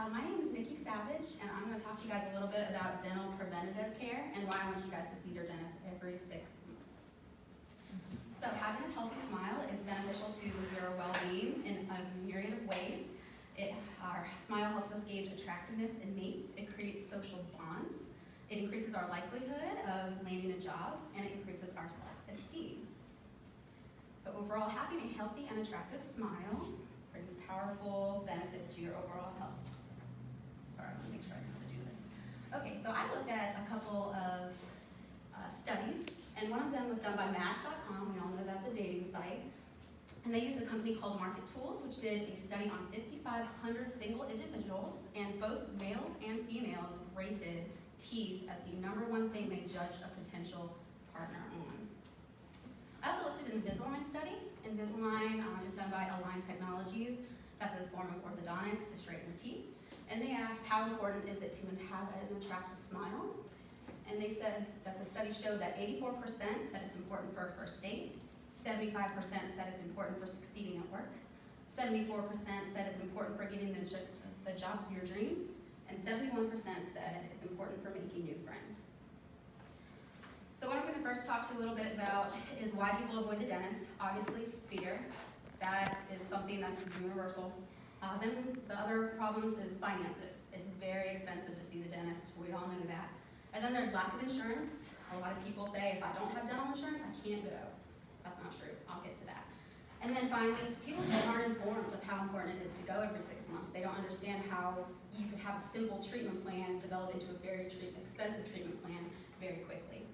My name is Nikki Savage, and I'm going to talk to you guys a little bit about dental preventative care and why I want you guys to see your dentist every 6 months. So having a healthy smile is beneficial to your well-being in a myriad of ways. Our smile helps us gauge attractiveness in mates. It creates social bonds. It increases our likelihood of landing a job, and it increases our self-esteem. So overall, having a healthy and attractive smile brings powerful benefits to your overall health. Sorry, I want to make sure I know how to do this. Okay, so I looked at a couple of studies, and one of them was done by Match.com. We all know that's a dating site. And they used a company called Market Tools, which did a study on 5,500 single individuals, and both males and females rated teeth as the #1 thing they judged a potential partner on. I also looked at an Invisalign study. Invisalign is done by Align Technologies. That's a form of orthodontics to straighten your teeth. And they asked how important is it to have an attractive smile. And they said that the study showed that 84% said it's important for a first date, 75% said it's important for succeeding at work, 74% said it's important for getting the job of your dreams, and 71% said it's important for making new friends. So what I'm going to first talk to you a little bit about is why people avoid the dentist. Obviously, fear. That is something that's universal. Then the other problems is finances. It's very expensive to see the dentist. We all know that. And then there's lack of insurance. A lot of people say, if I don't have dental insurance, I can't go. That's not true. I'll get to that. And then finally, people aren't informed of how important it is to go every 6 months. They don't understand how you could have a simple treatment plan develop into a very expensive treatment plan very quickly.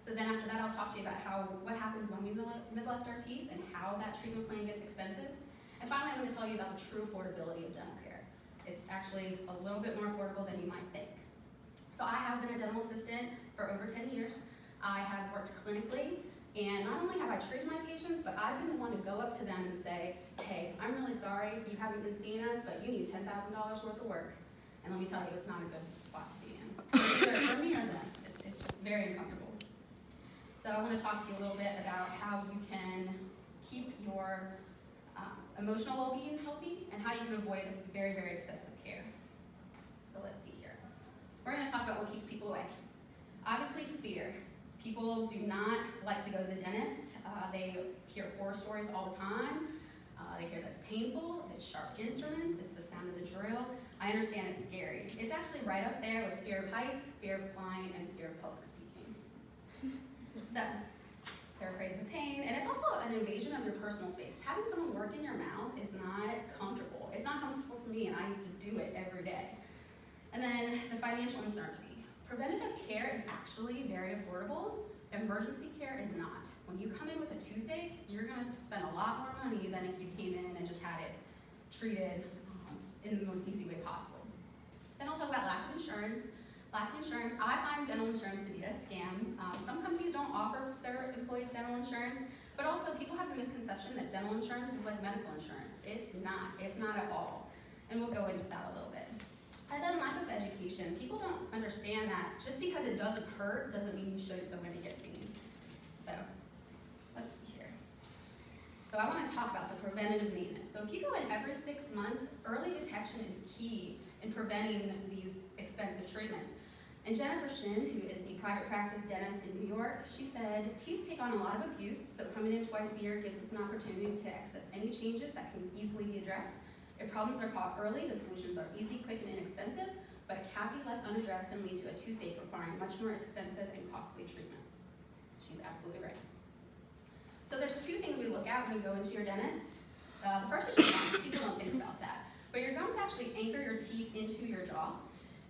So then after that, I'll talk to you about what happens when we neglect our teeth and how that treatment plan gets expensive. And finally, I'm going to tell you about the true affordability of dental care. It's actually a little bit more affordable than you might think. So I have been a dental assistant for over 10 years. I have worked clinically, and not only have I treated my patients, but I've been the one to go up to them and say, hey, I'm really sorry you haven't been seeing us, but you need $10,000 worth of work. And let me tell you, it's not a good spot to be in. Either for me or them. It's just very uncomfortable. So I want to talk to you a little bit about how you can keep your emotional well-being healthy and how you can avoid very, very expensive care. So let's see here. We're going to talk about what keeps people away. Obviously, fear. People do not like to go to the dentist. They hear horror stories all the time. They hear that's painful, it's sharp instruments, it's the sound of the drill. I understand it's scary. It's actually right up there with fear of heights, fear of flying, and fear of public speaking. So, they're afraid of the pain, and it's also an invasion of your personal space. Having someone work in your mouth is not comfortable. It's not comfortable for me, and I used to do it every day. And then the financial uncertainty. Preventative care is actually very affordable. Emergency care is not. When you come in with a toothache, you're going to spend a lot more money than if you came in and just had it treated in the most easy way possible. Then I'll talk about lack of insurance. Lack of insurance, I find dental insurance to be a scam. Some companies don't offer their employees dental insurance, but also people have the misconception that dental insurance is like medical insurance. It's not at all. And we'll go into that a little bit. And then lack of education. People don't understand that just because it doesn't hurt doesn't mean you shouldn't go in and get seen. So, let's see here. So I want to talk about the preventative maintenance. So if you go in every 6 months, early detection is key in preventing these expensive treatments. And Jennifer Shin, who is a private practice dentist in New York, she said, teeth take on a lot of abuse, so coming in twice a year gives us an opportunity to access any changes that can easily be addressed. If problems are caught early, the solutions are easy, quick, and inexpensive, but a cavity left unaddressed can lead to a toothache requiring much more extensive and costly treatments. She's absolutely right. So there's 2 things we look at when you go into your dentist. The first is your gums. People don't think about that. But your gums actually anchor your teeth into your jaw.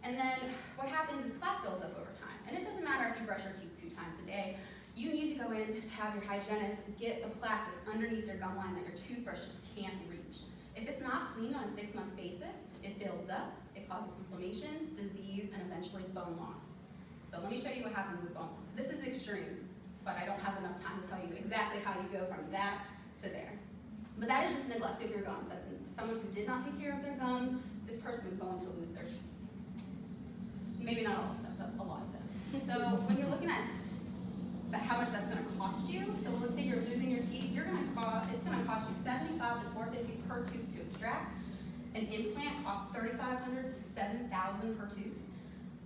And then what happens is plaque builds up over time. And it doesn't matter if you brush your teeth 2 times a day. You need to go in to have your hygienist get the plaque that's underneath your gum line that your toothbrush just can't reach. If it's not cleaned on a 6-month basis, it builds up, it causes inflammation, disease, and eventually bone loss. So let me show you what happens with bone loss. This is extreme, but I don't have enough time to tell you exactly how you go from that to there. But that is just neglect of your gums. That's someone who did not take care of their gums. This person is going to lose their teeth. Maybe not all of them, but a lot of them. So when you're looking at how much that's going to cost you, so let's say you're losing your teeth, it's going to cost you $75 to $450 per tooth to extract. An implant costs $3,500 to $7,000 per tooth.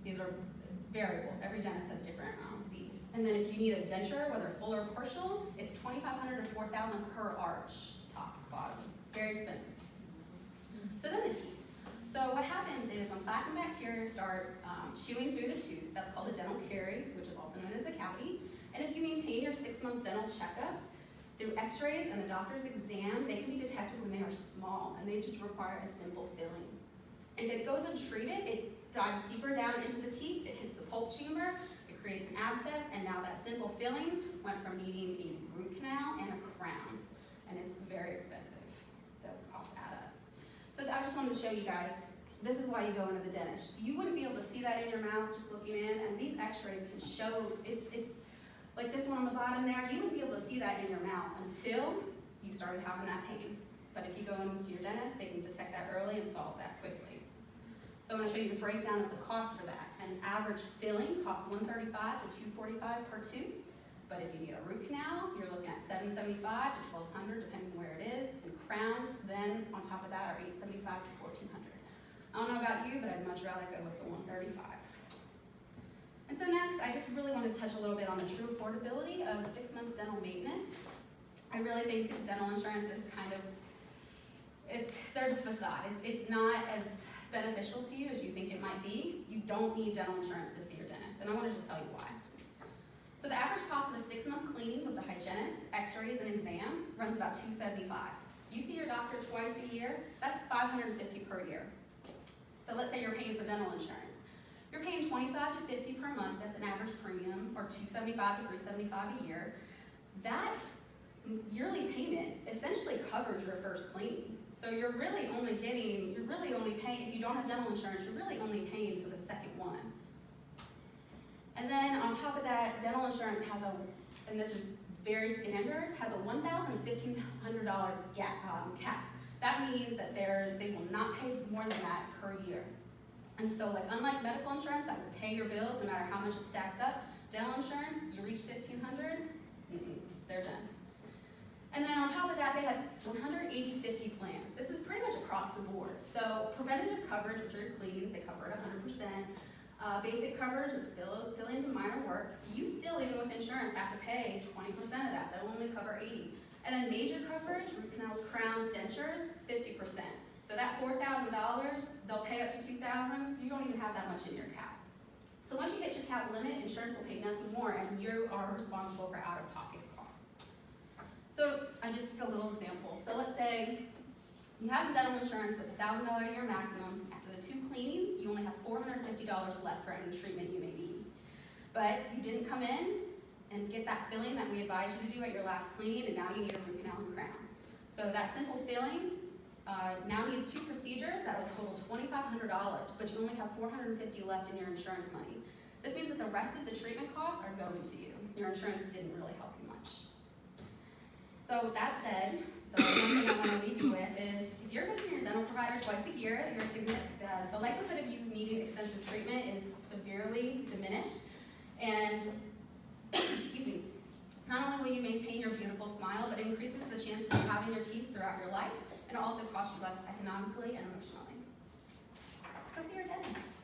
These are variables. Every dentist has different fees. And then if you need a denture, whether full or partial, it's $2,500 to $4,000 per arch, top, bottom. Very expensive. So then the teeth. So what happens is when plaque and bacteria start chewing through the tooth, that's called a dental carie, which is also known as a cavity. And if you maintain your 6-month dental checkups, through x-rays and the doctor's exam, they can be detected when they are small, and they just require a simple filling. If it goes untreated, it dives deeper down into the teeth, it hits the pulp chamber, it creates an abscess, and now that simple filling went from needing a root canal and a crown, and it's very expensive. Those costs add up. So I just wanted to show you guys, this is why you go into the dentist. You wouldn't be able to see that in your mouth just looking in, and these x-rays can show it like this one on the bottom there, you wouldn't be able to see that in your mouth until you started having that pain. But if you go into your dentist, they can detect that early and solve that quickly. So I'm going to show you the breakdown of the cost for that. An average filling costs $135 to $245 per tooth. But if you need a root canal, you're looking at $775 to $1,200 depending on where it is. And crowns, then on top of that, are $875 to $1,400. I don't know about you, but I'd much rather go with the $135. And so next, I just really want to touch a little bit on the true affordability of 6-month dental maintenance. I really think dental insurance is kind of, there's a facade. It's not as beneficial to you as you think it might be. You don't need dental insurance to see your dentist, and I want to just tell you why. So the average cost of a 6-month cleaning with the hygienist, x-rays, and exam runs about $275. You see your doctor twice a year, that's $550 per year. So let's say you're paying for dental insurance. You're paying $25 to $50 per month, that's an average premium, or $275 to $375 a year. That yearly payment essentially covers your first cleaning. So you're really only paying, if you don't have dental insurance, you're really only paying for the second one. And then on top of that, dental insurance has and this is very standard, has a $1,000 to $1,500 cap. That means that they will not pay more than that per year. And so, like, unlike medical insurance that will pay your bills no matter how much it stacks up, dental insurance, you reach $1,500, they're done. And then on top of that, they have 180/50 plans. This is pretty much across the board. So preventative coverage, which are your cleans, they cover it 100%. Basic coverage is fillings and minor work. You still, even with insurance, have to pay 20% of that. They'll only cover 80%. And then major coverage, root canals, crowns, dentures, 50%. So that $4,000, they'll pay up to $2,000. You don't even have that much in your cap. So once you hit your cap limit, insurance will pay nothing more, and you are responsible for out-of-pocket costs. So I just took a little example. So let's say you have dental insurance with $1,000 a year maximum. After the 2 cleanings, you only have $450 left for any treatment you may need. But you didn't come in and get that filling that we advised you to do at your last cleaning, and now you need a root canal and crown. So that simple filling now needs 2 procedures that will total $2,500, but you only have $450 left in your insurance money. This means that the rest of the treatment costs are going to you. Your insurance didn't really help you much. So that said, the one thing I want to leave you with is, if you're visiting your dental provider twice a year, the likelihood of you needing extensive treatment is severely diminished. And, excuse me, not only will you maintain your beautiful smile, but it increases the chances of having your teeth throughout your life, and it also costs you less economically and emotionally. Go see your dentist.